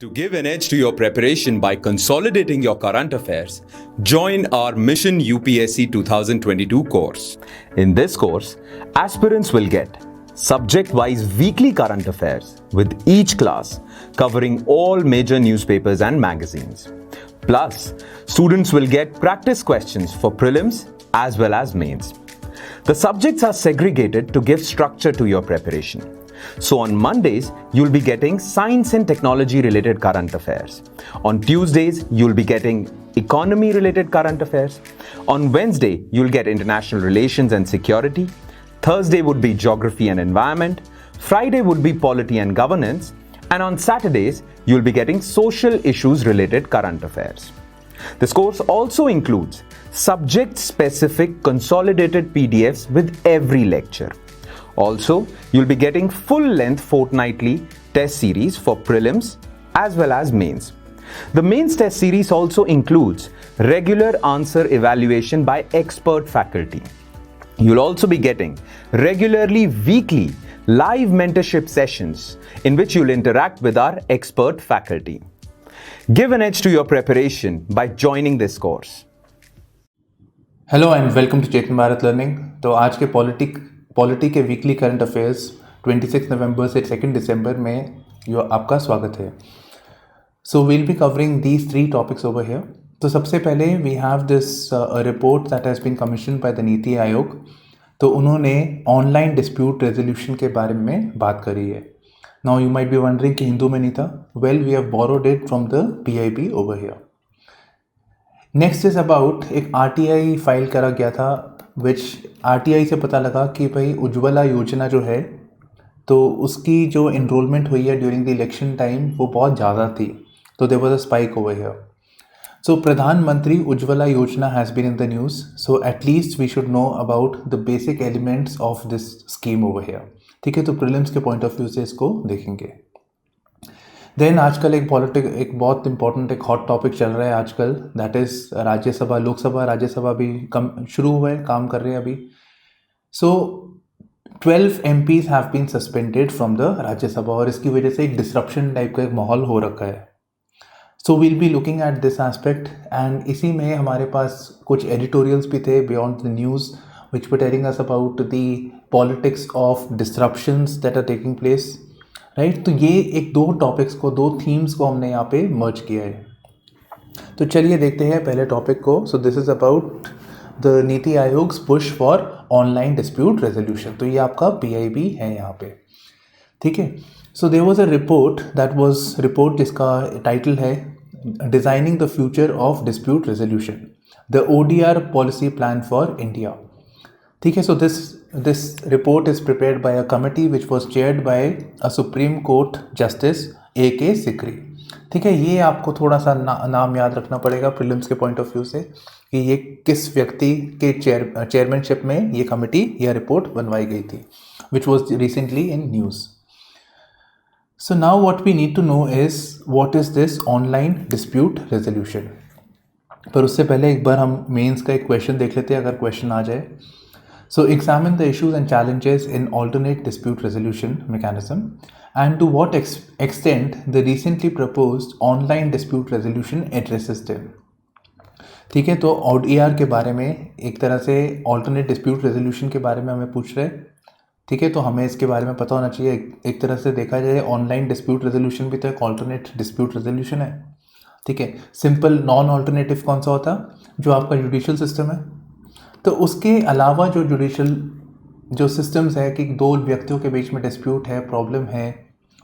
To give an edge to your preparation by consolidating your current affairs, join our Mission UPSC 2022 course. In this course, aspirants will get subject-wise weekly current affairs with each class covering all major newspapers and magazines. Plus, students will get practice questions for prelims as well as mains. The subjects are segregated to give structure to your preparation. So on Mondays, you'll be getting science and technology related current affairs. On Tuesdays, you'll be getting economy related current affairs. On Wednesday, you'll get international relations and security. Thursday would be geography and environment. Friday would be polity and governance. And on Saturdays, you'll be getting social issues related current affairs. This course also includes subject-specific consolidated PDFs with every lecture. Also, you'll be getting full-length fortnightly test series for prelims as well as mains. The mains test series also includes regular answer evaluation by expert faculty. You'll also be getting regularly weekly live mentorship sessions in which you'll interact with our expert faculty. Give an edge to your preparation by joining this course. Hello and welcome to Chetan Bharat learning. तो आज के polity के weekly current affairs 26 नवंबर से 2 दिसंबर में यो आपका स्वागत है। So we'll be covering these 3 topics over here. तो सबसे पहले we have this report that has been commission by the NITI Aayog. तो उन्होंने ऑनलाइन डिस्प्यूट रेजोल्यूशन के बारे में बात करी है। Now you might be wondering कि हिंदू में नहीं था। Well, we have borrowed it from the PIB over here. Next is about एक RTI फाइल करा गया था, विच RTI से पता लगा कि भाई उज्ज्वला योजना जो है तो उसकी जो इनरोलमेंट हुई है ड्यूरिंग द इलेक्शन टाइम वो बहुत ज़्यादा थी। तो there was a spike over here. So Pradhan Mantri Ujjwala Yojana has been in the news, so at least we should know about the basic elements of this scheme over here. ठीक है, तो प्रीलिम्स के point of view से इसको देखेंगे। देन आजकल एक बहुत इंपॉर्टेंट एक हॉट टॉपिक चल रहा है आजकल, दैट इज़ राज्यसभा, लोकसभा, राज्यसभा भी शुरू हुआ है, काम कर रहे हैं अभी। So 12 MPs have been suspended from the Rajya Sabha और इसकी वजह से एक डिसरप्शन टाइप का एक माहौल हो रखा है। So we'll be looking at this aspect and इसी में हमारे पास कुछ एडिटोरियल्स भी थे beyond the news which were telling us about the politics of disruptions that are taking place, right. तो ये एक 2 टॉपिक्स को, 2 थीम्स को हमने यहाँ पे मर्ज किया है। तो चलिए देखते हैं पहले टॉपिक को। So this is about the NITI Aayog's push for online dispute resolution. तो ये आपका PIB है यहाँ पे, ठीक है। So there was a report जिसका टाइटल है designing the future of dispute resolution, the ODR policy plan for India. ठीक है, सो this report is prepared by a committee which was chaired by a Supreme Court Justice A.K. Sikri। ठीक है, ये आपको थोड़ा सा नाम याद रखना पड़ेगा प्रीलिम्स के पॉइंट ऑफ व्यू से कि ये किस व्यक्ति के चेयरमैनशिप में ये कमेटी या रिपोर्ट बनवाई गई थी, which was recently in news। So now what we need to know is what is this online dispute resolution। पर उससे पहले एक बार हम मेंस का एक क्वेश्चन देख लेते हैं अगर क्वेश्चन आ जाए। So examine the issues and challenges in alternate dispute resolution mechanism and to what extent the recently proposed online dispute resolution addresses them। ठीक है, तो ODR के बारे में एक तरह से alternate dispute resolution के बारे में हमें पूछ रहे हैं। ठीक है, तो हमें इसके बारे में पता होना चाहिए। एक तरह से देखा जाए ऑनलाइन डिस्प्यूट रेजोल्यूशन भी तो एक ऑल्टरनेट डिस्प्यूट रेजोल्यूशन है। ठीक है, सिंपल नॉन ऑल्टरनेटिव कौन सा होता, जो आपका जुडिशियल सिस्टम है। तो उसके अलावा जो जुडिशियल जो सिस्टम्स है कि 2 व्यक्तियों के बीच में डिस्प्यूट है, प्रॉब्लम है,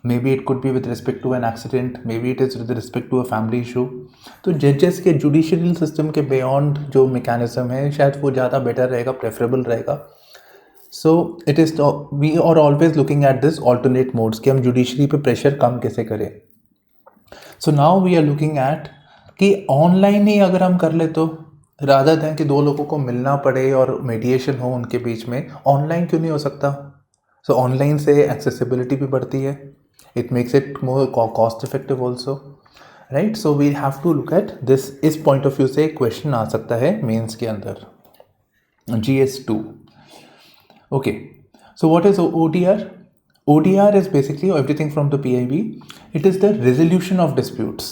may be it could be with respect to an accident, maybe it is with respect to a family issue. तो जजेस के जुडिशियल सिस्टम के बियॉन्ड जो मैकेनिज्म है शायद वो ज़्यादा बेटर रहेगा, प्रेफरेबल रहेगा। So it is we are always looking at this alternate modes कि हम जुडिशरी पे प्रेशर कम कैसे करें। So now we are looking at कि ऑनलाइन ही अगर हम कर ले तो रादर दें कि 2 लोगों को मिलना पड़े और मीडिएशन हो उनके बीच में, ऑनलाइन क्यों नहीं हो सकता। सो ऑनलाइन से एक्सेसिबिलिटी भी बढ़ती है, it makes it more cost effective also, right. So we have to look at this. इस पॉइंट ऑफ व्यू से क्वेश्चन आ सकता है मेंस के अंदर, GS2। Okay, so what is ODR? ODR is basically everything from the PIB. It is the resolution of disputes.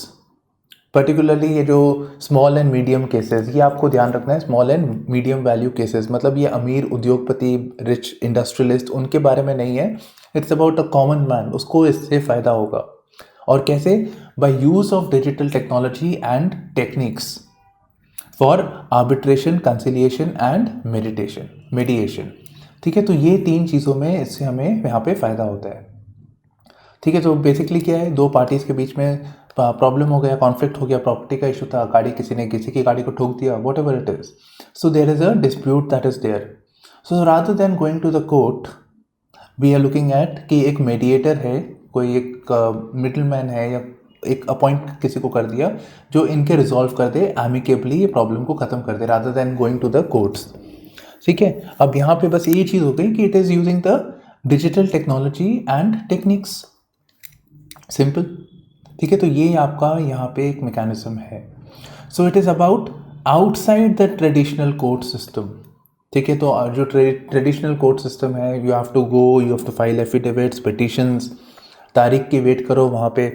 Particularly ये जो small and medium cases, ये आपको ध्यान रखना है, small and medium value cases, मतलब ये अमीर उद्योगपति, रिच इंडस्ट्रियलिस्ट, उनके बारे में नहीं है. It's about a common man, उसको इससे फ़ायदा होगा. और कैसे? By use of digital technology and techniques for arbitration, conciliation and mediation. ठीक है, तो ये 3 चीज़ों में इससे हमें यहाँ पे फ़ायदा होता है. ठीक है, तो बेसिकली क्या है, 2 पार्टीज़ के बीच में प्रॉब्लम हो गया, कॉन्फ्लिक्ट हो गया, प्रॉपर्टी का इशू था, गाड़ी किसी ने किसी की गाड़ी को ठोक दिया, whatever it is. So there is a dispute that is there. So rather than going to the court, we are looking at कि एक मेडिएटर है, कोई एक मिडल मैन है, या एक अपॉइंट किसी को कर दिया जो इनके रिजॉल्व कर दे, एमिकेबली ये प्रॉब्लम को ख़त्म कर दे, rather than going to the courts. ठीक है, अब यहाँ पे बस ये चीज़ हो गई कि it is using the digital technology and techniques. Simple. ठीक है, तो ये आपका यहाँ पे एक मैकेनिज्म है. So it is about outside the traditional court system. ठीक है, तो जो ट्रेडिशनल कोर्ट सिस्टम है, you have to go, you have to file affidavits, petitions, तारीख की वेट करो वहाँ पे.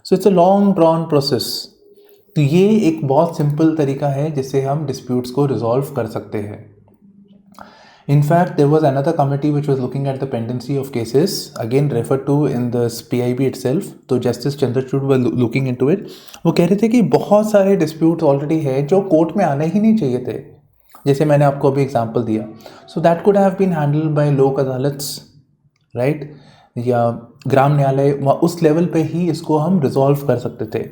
So it's a long drawn process. तो ये एक बहुत सिंपल तरीका है जिससे हम डिस्प्यूट्स को रिजॉल्व कर सकते हैं. In fact, there was another committee which was looking at the pendency of cases, again referred to in the PIB itself. तो justice Chandrachud were looking into it. वो कह रहे थे कि बहुत सारे disputes already है जो कोर्ट में आने ही नहीं चाहिए थे, जैसे मैंने आपको अभी एग्जांपल दिया. So that could have been handled by लोक अदालत्स, राइट, या ग्राम न्यायालय, उस लेवल पे ही इसको हम रिजॉल्व कर सकते थे.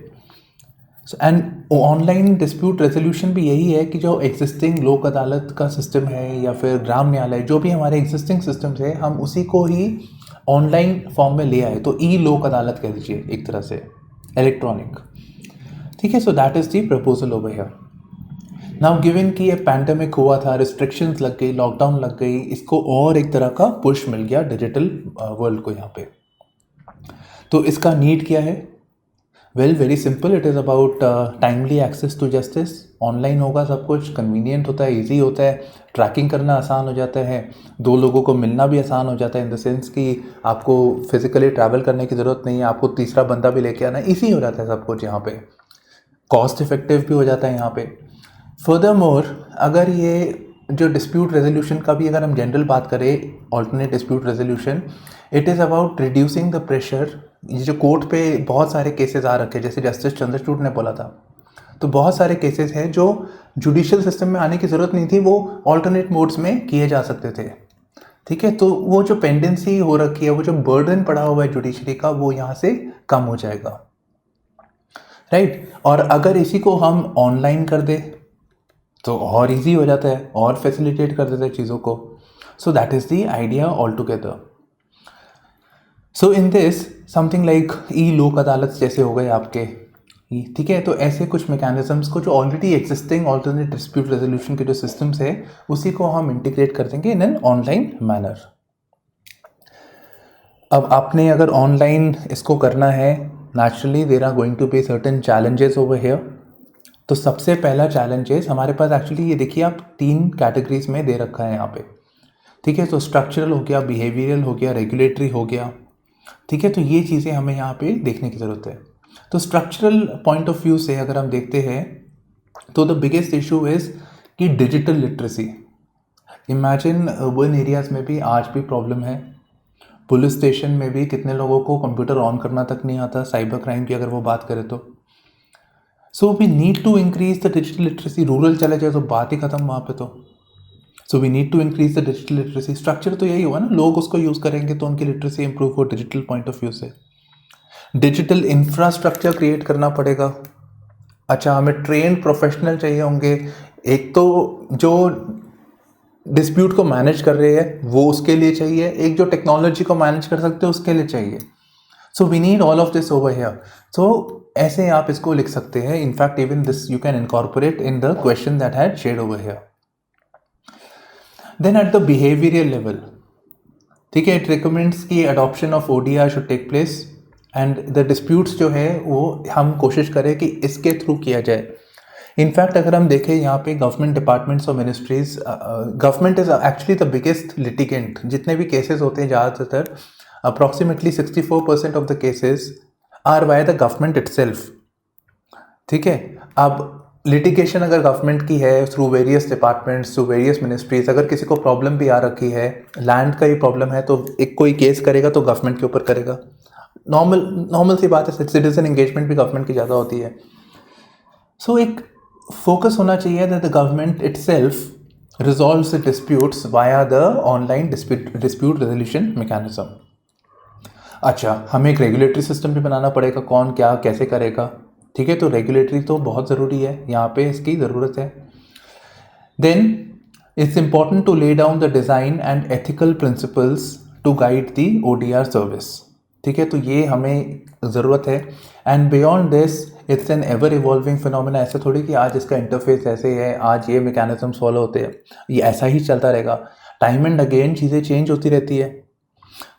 एंड ऑनलाइन डिस्प्यूट रेजोल्यूशन भी यही है कि जो एग्जिस्टिंग लोक अदालत का सिस्टम है या फिर ग्राम न्यायालय, जो भी हमारे एग्जिस्टिंग सिस्टम्स है, हम उसी को ही ऑनलाइन फॉर्म में ले आए. तो ई लोक अदालत कह दीजिए एक तरह से, इलेक्ट्रॉनिक. ठीक है, सो that is the proposal over here. Now given कि ये पैंडेमिक हुआ था, रिस्ट्रिक्शंस लग गई, लॉकडाउन लग गई, इसको और एक तरह का पुश मिल गया डिजिटल वर्ल्ड को यहाँ पे. तो इसका नीड क्या है? Well, very simple. It is about timely access to justice. Online होगा सब कुछ, कन्वीनियंट होता है, इजी होता है, ट्रैकिंग करना आसान हो जाता है, 2 लोगों को मिलना भी आसान हो जाता है, इन द सेंस कि आपको फिजिकली ट्रैवल करने की ज़रूरत नहीं है, आपको तीसरा बंदा भी लेके आना, ईजी हो जाता है सब कुछ यहाँ पे. कॉस्ट इफेक्टिव भी हो जाता है यहाँ पे. फर्दरमोर, अगर ये जो डिस्प्यूट रेजोल्यूशन का भी अगर हम जनरल बात करें, alternate dispute resolution, it is about reducing the pressure. ये जो कोर्ट पे बहुत सारे केसेस आ रखे हैं, जैसे जस्टिस चंद्रचूड़ ने बोला था, तो बहुत सारे केसेस हैं जो जुडिशियल सिस्टम में आने की ज़रूरत नहीं थी, वो ऑल्टरनेट मोड्स में किए जा सकते थे. ठीक है, तो वो जो पेंडेंसी हो रखी है, वो जो बर्डन पड़ा हुआ है जुडिशरी का, वो यहाँ से कम हो जाएगा, राइट. और अगर इसी को हम ऑनलाइन कर दे तो और इजी हो जाता है, और फैसिलिटेट कर देता है चीज़ों को. So that is the idea all together. So in this something like e Lok Adalat जैसे हो गए आपके, ठीक है, तो ऐसे कुछ मैकेनिज्म्स को जो already existing alternate dispute resolution के जो सिस्टम्स है, उसी को हम इंटीग्रेट कर देंगे इन एन ऑनलाइन मैनर. अब आपने अगर ऑनलाइन इसको करना है, naturally there are going to be certain challenges over here. तो सबसे पहला चैलेंजेस हमारे पास एक्चुअली, ये देखिए आप 3 कैटेगरीज में दे रखा है यहाँ पे. ठीक है, तो स्ट्रक्चरल हो गया, बिहेवियरल हो गया, रेगुलेटरी हो गया. ठीक है, तो ये चीज़ें हमें यहाँ पे देखने की ज़रूरत है. तो स्ट्रक्चरल पॉइंट ऑफ व्यू से अगर हम देखते हैं, तो द बिगेस्ट इशू इज़ कि digital literacy. Imagine urban areas में भी आज भी प्रॉब्लम है. पुलिस स्टेशन में भी कितने लोगों को कंप्यूटर ऑन करना तक नहीं आता, साइबर क्राइम की अगर वो बात करें तो. So we need to increase the digital literacy. Rural चले जाए तो बात ही खत्म वहाँ पे. तो so we need to increase the digital literacy. Structure तो यही हुआ ना, लोग उसको यूज़ करेंगे तो उनकी लिटरेसी इंप्रूव हो डिजिटल पॉइंट ऑफ व्यू से. डिजिटल इंफ्रास्ट्रक्चर क्रिएट करना पड़ेगा. अच्छा, हमें ट्रेन प्रोफेशनल चाहिए होंगे. एक तो जो डिस्प्यूट को मैनेज कर रहे हैं वो उसके लिए चाहिए, एक जो टेक्नोलॉजी को मैनेज कर सकते हैं उसके लिए चाहिए. So we need all of this over here. So ऐसे आप इसको लिख सकते हैं. In fact even this you can incorporate in the question that had shared over here. Then at the behavioural level, ठीक है, इट रिकमेंड्स कि adoption of ODR should take place and the disputes जो है वो हम कोशिश करें कि इसके थ्रू किया जाए. इनफैक्ट अगर हम देखें यहाँ पे गवर्नमेंट डिपार्टमेंट्स और ministries, government is actually the biggest litigant. जितने भी केसेस होते हैं ज़्यादातर approximately 64% of the cases are by the government itself. ठीक है, अब लिटिगेशन अगर गवर्नमेंट की है through various departments, through various ministries, अगर किसी को प्रॉब्लम भी आ रखी है, लैंड का ही प्रॉब्लम है, तो एक कोई केस करेगा तो गवर्नमेंट के ऊपर करेगा। नॉर्मल सी बात है, सिटीजन एंगेजमेंट भी गवर्नमेंट की ज़्यादा होती है। सो एक फोकस होना चाहिए that the government itself resolves the disputes via the online dispute resolution mechanism. अच्छा, हमें एक रेगुलेटरी सिस्टम भी बनाना पड़ेगा, कौन क्या कैसे करेगा। ठीक है, तो रेगुलेटरी तो बहुत ज़रूरी है, यहाँ पे इसकी ज़रूरत है। Then it's important to lay down the design and ethical principles to guide the ODR service. ठीक है, तो ये हमें ज़रूरत है। And beyond this it's an ever evolving phenomena. ऐसे थोड़ी कि आज इसका इंटरफेस ऐसे है, आज ये मैकेनिज्म्स फॉलो होते हैं, ये ऐसा ही चलता रहेगा। टाइम एंड अगेन चीज़ें चेंज होती रहती है।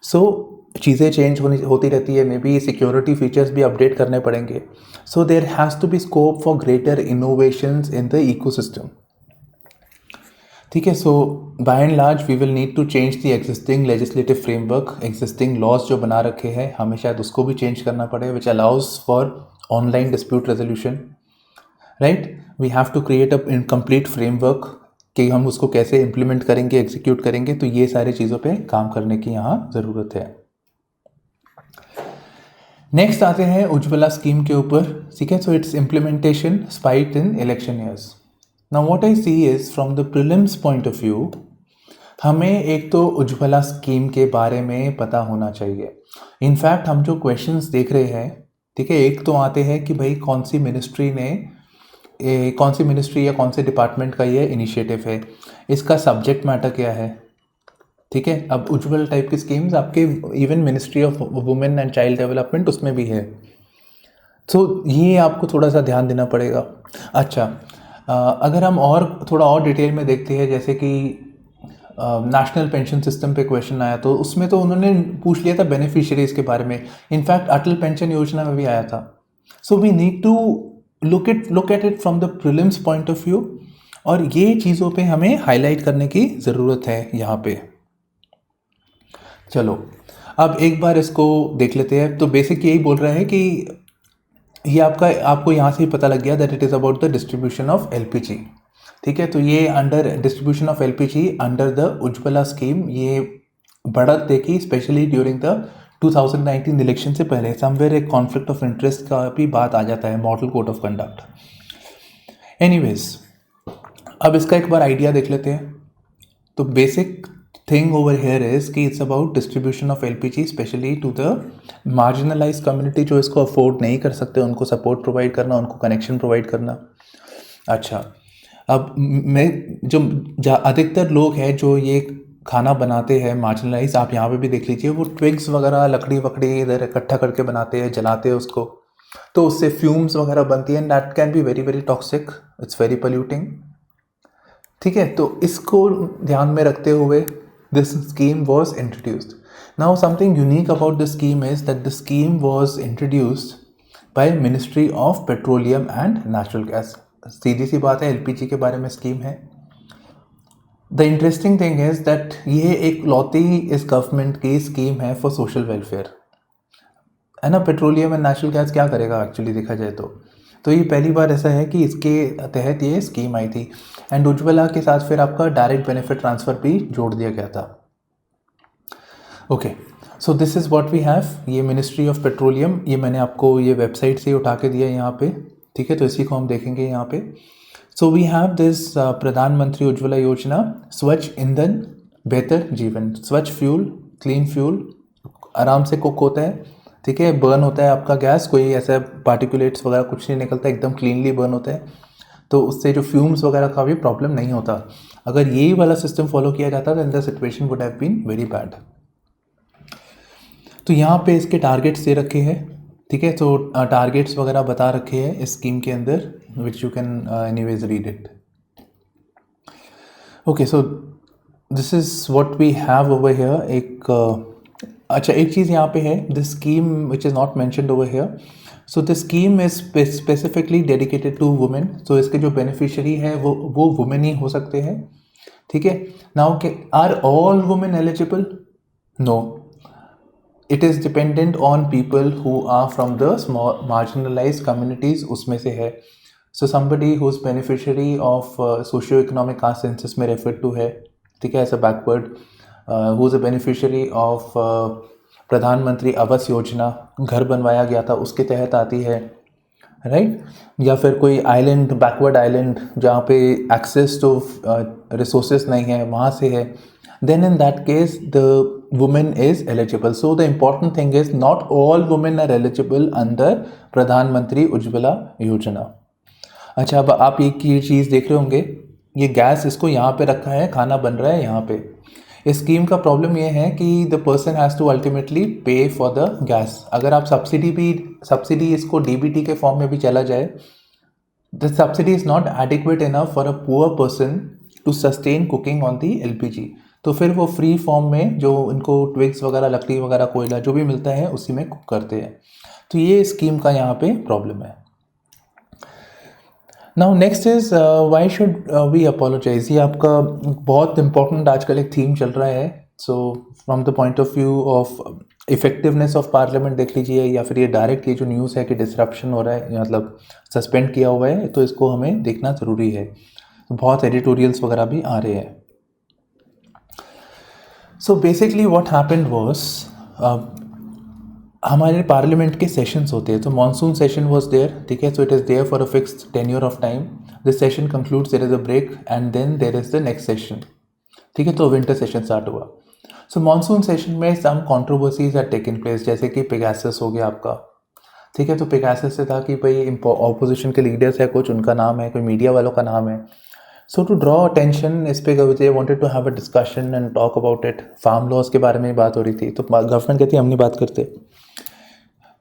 सो चीज़ें चेंज होती रहती है, मे बी सिक्योरिटी फीचर्स भी अपडेट करने पड़ेंगे। So there has to be scope for greater innovations in the ecosystem. ठीक है, so by and large we will need to change the existing legislative framework. Existing laws जो बना रखे हैं हमें शायद उसको भी चेंज करना पड़े, which allows for online dispute resolution. Right, we have to create a complete framework कि हम उसको कैसे इम्प्लीमेंट करेंगे, एग्जीक्यूट करेंगे। तो ये सारी चीज़ों पे काम करने की यहाँ ज़रूरत है। नेक्स्ट आते हैं उज्ज्वला स्कीम के ऊपर। ठीक है, so it's implementation spiked in election years. Now what I see is from the prelims point of view, हमें एक तो उज्ज्वला स्कीम के बारे में पता होना चाहिए। इनफैक्ट हम जो क्वेश्चंस देख रहे हैं, ठीक है, एक तो आते हैं कि भाई कौन सी मिनिस्ट्री या कौन से डिपार्टमेंट का ये इनिशिएटिव है, इसका सब्जेक्ट मैटर क्या है। ठीक है, अब उज्ज्वल टाइप की स्कीम्स आपके even ministry of women and child development उसमें भी है। तो ये आपको थोड़ा सा ध्यान देना पड़ेगा। अच्छा, अगर हम और थोड़ा और डिटेल में देखते हैं, जैसे कि नेशनल पेंशन सिस्टम पे क्वेश्चन आया, तो उसमें तो उन्होंने पूछ लिया था बेनिफिशियरीज के बारे में। इनफैक्ट अटल पेंशन योजना में भी आया था। So we need to look at it from the prelims point of view, और ये चीज़ों पे हमें हाईलाइट करने की ज़रूरत है यहाँ पे। चलो अब एक बार इसको देख लेते हैं। तो बेसिक यही बोल रहा है कि ये आपको यहाँ से ही पता लग गया that it is about the distribution of LPG। ठीक है, तो ये under distribution of LPG under the Ujjwala scheme ये बढ़त देखी, स्पेशली ड्यूरिंग द 2019 इलेक्शन से पहले। समवेयर एक कॉन्फ्लिक्ट ऑफ इंटरेस्ट का भी बात आ जाता है, model code of conduct. Anyways, अब इसका एक बार आइडिया देख लेते हैं। तो basic thing over here is कि it's about distribution of LPG specially to the marginalized community जो इसको अफोर्ड नहीं कर सकते, उनको सपोर्ट प्रोवाइड करना, उनको कनेक्शन प्रोवाइड करना। अच्छा, अब मैं जो अधिकतर लोग हैं जो ये खाना बनाते हैं मार्जिनलाइज, आप यहाँ पे भी देख लीजिए, वो ट्विग्स वगैरह लकड़ी वकड़ी इधर इकट्ठा करके बनाते हैं, जलाते हैं उसको, तो उससे फ्यूम्स वगैरह बनती है, that can be very very toxic, it's very polluting. ठीक है, तो इसको ध्यान में रखते हुए this scheme was introduced. Now something unique about the scheme is that the scheme was introduced by Ministry of Petroleum and Natural Gas. सीधी सी बात है, LPG के बारे में स्कीम है। The interesting thing is that ये एक लौती इस गवर्नमेंट की स्कीम है फॉर सोशल वेलफेयर, है ना। पेट्रोलियम एंड नेचुरल गैस क्या करेगा एक्चुअली देखा जाए तो ये पहली बार ऐसा है कि इसके तहत ये स्कीम आई थी। एंड उज्ज्वला के साथ फिर आपका डायरेक्ट बेनिफिट ट्रांसफ़र भी जोड़ दिया गया था। Okay, so this is what we have. ये मिनिस्ट्री ऑफ पेट्रोलियम, ये मैंने आपको ये वेबसाइट से उठा के दिया यहाँ पे। ठीक है, तो इसी को हम देखेंगे यहाँ पे। सो वी हैव दिस प्रधानमंत्री उज्ज्वला योजना, स्वच्छ ईंधन बेहतर जीवन, स्वच्छ फ्यूल, क्लीन फ्यूल, आराम से कुक होता है। ठीक है, बर्न होता है आपका गैस, कोई ऐसा पार्टिकुलेट्स वगैरह कुछ नहीं निकलता, एकदम क्लीनली बर्न होता है, तो उससे जो फ्यूम्स वगैरह का भी प्रॉब्लम नहीं होता। अगर यही वाला सिस्टम फॉलो किया जाता then the situation would have been very bad. तो यहाँ पे इसके टारगेट्स दे रखे हैं। ठीक है, तो टारगेट्स वगैरह बता रखे हैं इस स्कीम के अंदर, which you can anyways read it. Okay, so this is what we have over here. अच्छा, एक चीज़ यहाँ पे है, the scheme which is not mentioned over here. So the scheme is specifically dedicated to women. So इसके जो beneficiary है वो वुमेन ही हो सकते हैं। ठीक है, नाउ के are all women eligible? No, it is dependent on people who are from the small marginalize communities, उसमें से है. So somebody who is beneficiary of socio economic caste census में रेफर टू है, ठीक है, as a backward. Who is a beneficiary of Pradhan Mantri Awas योजना, घर बनवाया गया था, उसके तहत आती है, राइट. या फिर कोई आइलैंड, बैकवर्ड आइलैंड जहाँ पे एक्सेस टू रिसोर्सेज नहीं है, वहाँ से है, then in that case the woman is eligible. So the important thing is not all women are eligible under प्रधानमंत्री उज्ज्वला योजना. अच्छा, अब आप एक ये चीज़ देख रहे होंगे, ये गैस इसको यहाँ पे रखा है, खाना बन रहा है यहाँ पे. इस स्कीम का प्रॉब्लम ये है कि the person has to ultimately pay for the gas. अगर आप सब्सिडी इसको डीबीटी के फॉर्म में भी चला जाए, the subsidy is not adequate enough for a poor person to sustain cooking on the LPG. तो फिर वो फ्री फॉर्म में जो उनको ट्विग्स वगैरह, लकड़ी वगैरह, कोयला जो भी मिलता है उसी में कुक करते हैं. तो ये स्कीम का यहाँ पे प्रॉब्लम है. Now next is why should we apologize. ये आपका बहुत इंपॉर्टेंट आजकल एक थीम चल रहा है. So from the point of view of effectiveness of parliament देख लीजिए, या फिर ये डायरेक्ट ये जो न्यूज़ है कि डिसरप्शन हो रहा है, मतलब सस्पेंड किया हुआ है, तो इसको हमें देखना ज़रूरी है. तो बहुत एडिटोरियल्स वगैरह भी आ रहे हैं. So basically what happened was, हमारे पार्लियामेंट के सेशंस होते हैं. तो मानसून सेशन वाज देयर, ठीक है. So it is there for a fixed tenure of time. This session concludes, there is a break and then there is the next session, ठीक है. तो विंटर सेशन स्टार्ट हुआ. सो monsoon session में सम controversies are taken place, जैसे कि Pegasus हो गया आपका, ठीक है. तो पेगासस से था कि भाई ऑपोजिशन के लीडर्स है कुछ, उनका नाम है, कोई मीडिया वालों का नाम है. सो टू ड्रॉ अटेंशन इस पे they wanted to have a discussion and talk about it. Farm laws के बारे में बात हो रही थी, तो गवर्नमेंट कहती है हम नहीं बात करते.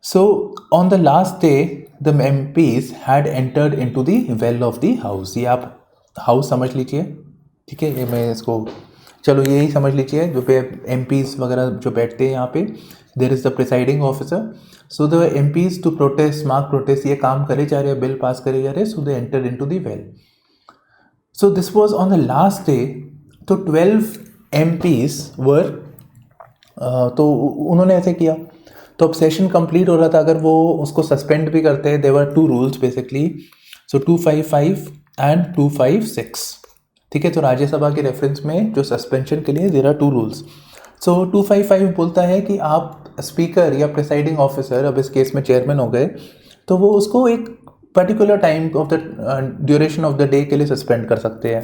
So on the last day the MPs had entered into the well of the house. ये आप हाउस समझ लीजिए, ठीक है. ये मैं इसको, चलो यही समझ लीजिए, जो पे MPs वगैरह जो बैठते हैं यहाँ पे, there is the presiding officer. So the MPs to protest, mark protest, ये काम करे जा रहे हैं, बिल पास करे जा रहे हैं. So they enter into the well. So this was on the last day. तो 12 MPs were तो उन्होंने ऐसे किया. तो अब सेशन कंप्लीट हो रहा था, अगर वो उसको सस्पेंड भी करते हैं, there were 2 rules basically. So 255 and 256, ठीक है. तो राज्यसभा के रेफरेंस में जो सस्पेंशन के लिए देयर आर 2 रूल्स. सो 255 बोलता है कि आप स्पीकर या प्रिसाइडिंग ऑफिसर, अब इस केस में चेयरमैन हो गए, तो वो उसको एक particular time of the duration of the day के लिए सस्पेंड कर सकते हैं.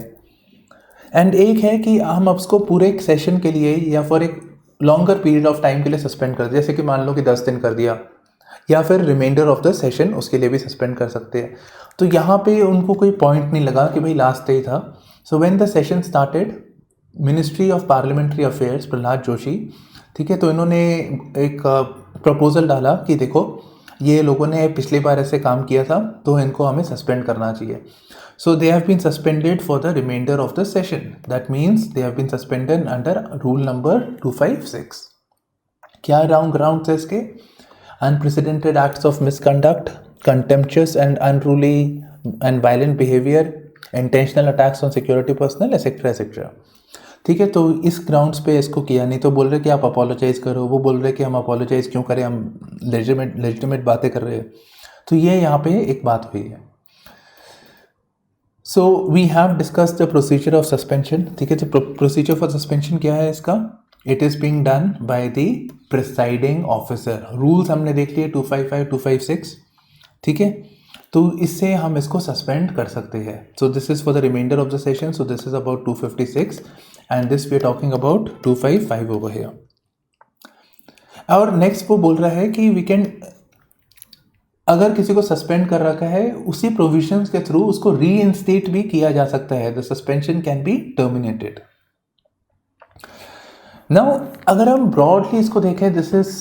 एंड एक है कि हम उसको पूरे एक सेशन के लिए या फॉर एक लॉन्गर पीरियड ऑफ टाइम के लिए सस्पेंड कर, जैसे कि मान लो कि 10 दिन कर दिया, या फिर रिमाइंडर ऑफ द सेशन उसके लिए भी सस्पेंड कर सकते हैं. तो यहाँ पे उनको कोई पॉइंट नहीं लगा कि भाई लास्ट डे था. So when the session started, ministry of parliamentary affairs, Prahlad Joshi, ठीक है, तो इन्होंने एक प्रपोजल डाला कि देखो ये लोगों ने पिछली बार ऐसे काम किया था, तो इनको हमें सस्पेंड करना चाहिए. So they have been suspended for the reminder of the session. That means they have been suspended under rule number 256. क्या ग्राउंड है इसके? Unprecedented acts of misconduct, contemptuous and unruly and violent behaviour, intentional attacks on security personnel, etcetera etcetera, ठीक है. तो इस grounds पे इसको किया नहीं. तो बोल रहे कि आप अपोलोजाइज़ करो, वो बोल रहे कि हम अपोलोजाइज़ क्यों करें, हम लेजिटिमेट बातें कर रहे हैं. तो ये यहाँ पे एक बात हुई है. So we have discuss the procedure of suspension, ठीक है. तो प्रोसीजर फॉर सस्पेंशन क्या है इसका? It is being done by the presiding officer. Rules हमने देख लिए 255, 256, ठीक है. तो इससे हम इसको सस्पेंड कर सकते हैं. So this is for the reminder of the session. So this is about 256 and this we are talking about 255 over here. और नेक्स्ट वो बोल रहा है कि वी कैन, अगर किसी को सस्पेंड कर रखा है, उसी प्रोविजंस के थ्रू उसको रीइंस्टेट भी किया जा सकता है. The suspension can be terminated. Now अगर हम ब्रॉडली इसको देखें, this is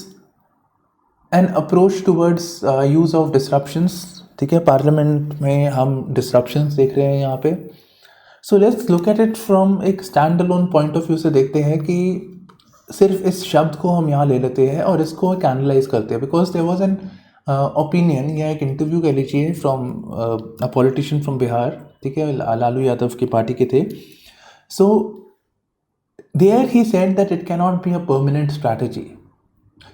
an approach towards use of disruptions, ठीक है. पार्लियामेंट में हम डिसरप्शंस देख रहे हैं यहाँ पे. So let's look at it from एक stand alone point of view से देखते हैं कि सिर्फ इस शब्द को हम यहाँ ले लेते हैं और इसको एक एनालाइज करते हैं. Because there was an opinion या एक इंटरव्यू कह लीजिए from a politician from Bihar, ठीक है, लालू यादव की पार्टी के थे. So there he said that it can not be a permanent strategy.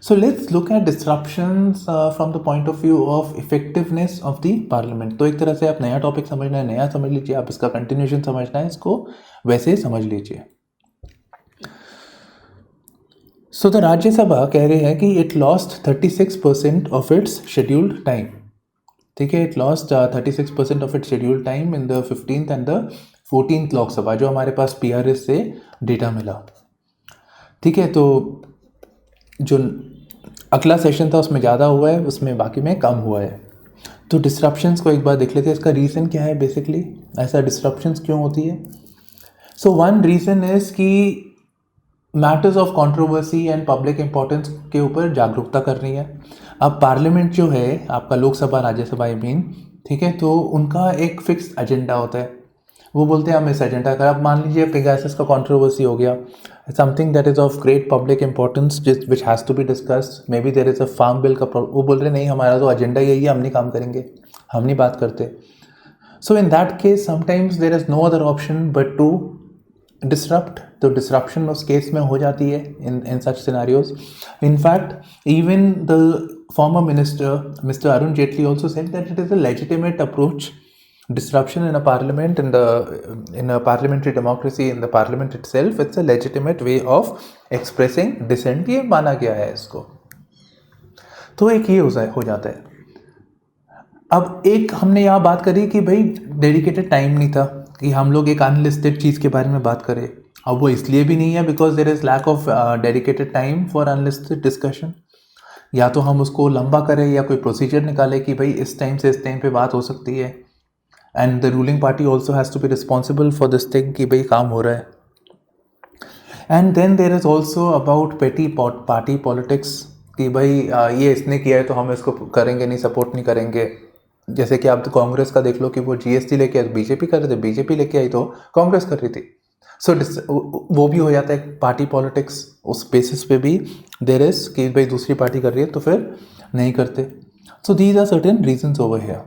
So let's look at disruptions from the point of view of effectiveness of the parliament. तो एक तरह से आप नया टॉपिक समझना है, नया समझ लीजिए, आप इसका कंटिन्यूशन समझना है, इसको वैसे समझ लीजिए. So the राज्य सभा कह रहे हैं कि it lost 36% of its scheduled time. ठीक है, it lost 36% of its scheduled time in the 15th and the 14th Lok Sabha, जो हमारे पास PRS से डेटा मिला. ठीक है, तो जो अगला सेशन था उसमें ज़्यादा हुआ है, उसमें बाकी में कम हुआ है. तो डिस्ट्रप्शंस को एक बार देख लेते हैं. इसका रीज़न क्या है, बेसिकली ऐसा डिस्ट्रप्शंस क्यों होती है. सो वन रीज़न इज़ कि matters of controversy and public importance के ऊपर जागरूकता करनी है. अब पार्लियामेंट जो है आपका, लोकसभा राज्यसभा आई मीन, ठीक है, तो उनका एक फिक्स एजेंडा होता है. वो बोलते हैं हम इस एजेंडा का, अब मान लीजिए पेगासस का कंट्रोवर्सी हो गया, something that is of great public importance which has to be discussed, may be there is a farm bill का वो बोल रहे नहीं हमारा तो एजेंडा यही है, हम नहीं काम करेंगे, हम नहीं बात करते. So in that case sometimes there is no other option but to disrupt. तो डिसरप्शन उस केस में हो जाती है in such scenarios. In fact even the former minister Mr. Arun Jaitley also said that it is a legitimate approach. Disruption in a parliament, in a parliamentary democracy, in the parliament itself, it's a legitimate way of expressing dissent. ये माना गया है इसको. तो एक ये हो जाता है. अब एक हमने यहाँ बात करी कि भाई डेडिकेटेड टाइम नहीं था कि हम लोग एक अनलिस्टेड चीज़ के बारे में बात करें. अब वो इसलिए भी नहीं है because there is lack of dedicated time for unlisted discussion. या तो हम उसको लंबा करें या कोई प्रोसीजर निकाले कि भाई इस टाइम से इस टाइम पे बात हो सकती है. And the ruling party also has to be responsible for this thing कि भाई काम हो रहा है. And then there is also about petty party politics कि भाई ये इसने किया है तो हम इसको करेंगे नहीं, सपोर्ट नहीं करेंगे. जैसे कि आप तो कांग्रेस का देख लो कि वो GST लेके आई तो बीजेपी कर रहे थे, बीजेपी लेके आई तो कांग्रेस कर रही थी. सो वो भी हो जाता है पार्टी पॉलिटिक्स. उस बेसिस पे भी देर इज कि भाई दूसरी पार्टी कर रही है तो फिर नहीं करते. So these are certain reasons over here.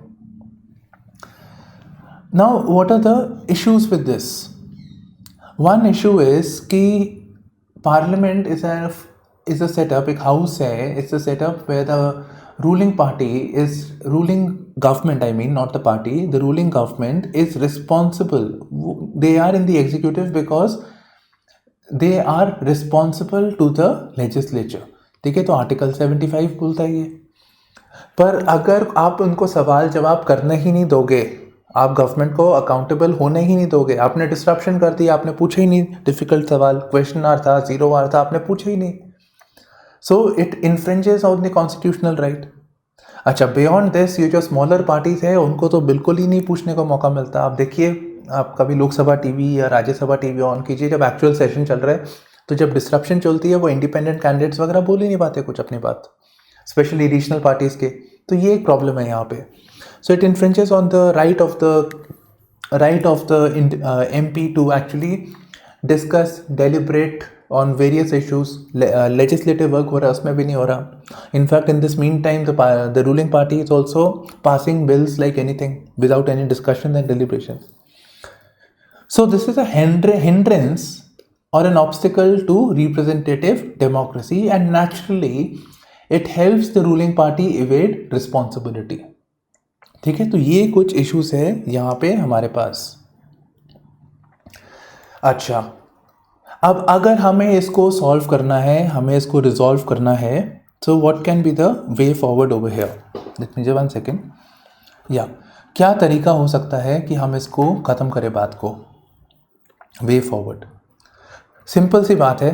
Now what are the issues with this. One issue is कि पार्लियामेंट इज अ सेटअप, एक हाउस है, it's a setup where the ruling party is ruling government, I mean not the party, the ruling government is responsible. They are in the executive because they are responsible to the legislature. ठीक है, तो article 75 बोलता है ये. पर अगर आप उनको सवाल जवाब करने ही नहीं दोगे, आप गवर्नमेंट को अकाउंटेबल होने ही नहीं दोगे, आपने डिस्ट्रप्शन कर दी, आपने पूछा ही नहीं डिफिकल्ट सवाल, क्वेश्चन आर था, 0 आर था, आपने पूछा ही नहीं. So it infringes on the constitutional right. अच्छा, बियॉन्ड दिस ये जो स्मॉलर पार्टीज है उनको तो बिल्कुल ही नहीं पूछने का मौका मिलता. आप देखिए, आप कभी लोकसभा टीवी या राज्यसभा टीवी ऑन कीजिए, जब एक्चुअल सेशन चल रहा है तो जब डिस्ट्रप्शन चलती है वो इंडिपेंडेंट कैंडिडेट्स वगैरह बोल ही नहीं पाते कुछ अपनी बात, स्पेशली रीजनल पार्टीज़ के. तो ये एक प्रॉब्लम है यहाँ पे. So it infringes on the right of the MP to actually discuss, deliberate on various issues. Legislative work हो रहा है, उसमें भी नहीं हो रहा. In fact, in this meantime, the ruling party is also passing bills like anything without any discussion and deliberation. So this is a hindrance or an obstacle to representative democracy, and naturally it helps the ruling party evade responsibility. ठीक है, तो ये कुछ issues है यहाँ पे हमारे पास. अच्छा, अब अगर हमें इसको सॉल्व करना है, हमें इसको रिजॉल्व करना है, so what can be the way forward over here. Let me just 1 second. या क्या तरीका हो सकता है कि हम इसको ख़त्म करें बात को. वे फॉरवर्ड सिंपल सी बात है,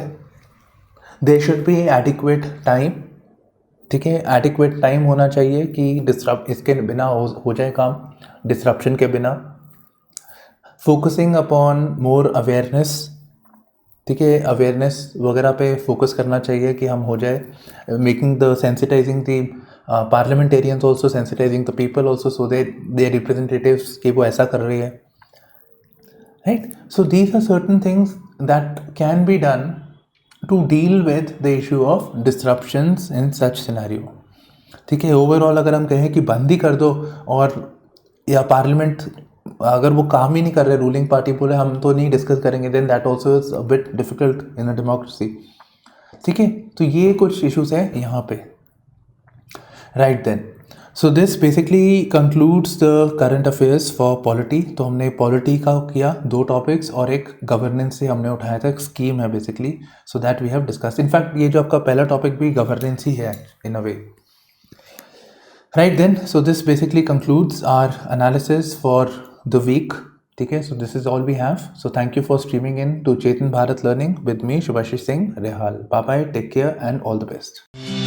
there should be adequate time. ठीक है, एडिक्वेट टाइम होना चाहिए कि इसके बिना हो जाए काम, डिस्ट्रप्शन के बिना. Focusing upon more awareness. ठीक है, अवेयरनेस वगैरह पे फोकस करना चाहिए कि हम हो जाए. Making the sensitizing the parliamentarians also, sensitizing the people also, so they representatives कि वो ऐसा कर रही है. Right, so these are certain things that can be done to deal with the issue of disruptions in such scenario. ठीक है, overall अगर हम कहें कि बंद ही कर दो और या पार्लियामेंट अगर वो काम ही नहीं कर रहे, रूलिंग पार्टी बोले हम तो नहीं डिस्कस करेंगे, then that also is a bit difficult in a democracy. ठीक है, तो ये कुछ इश्यूज है यहाँ पे, right then. So this basically concludes the current affairs for polity. तो हमने पॉलिटी का किया 2 टॉपिक्स और एक गवर्नेंस से हमने उठाया था, एक स्कीम है basically, so that we have discussed. In fact ये जो आपका पहला टॉपिक भी गवर्नेंस ही है in a way, right then. So this basically concludes our analysis for the week, ठीक है। So this is all we have. So thank you for streaming in to Chetan Bharat learning with me Shubhashish Singh Rehal. Bye bye, take care and all the best.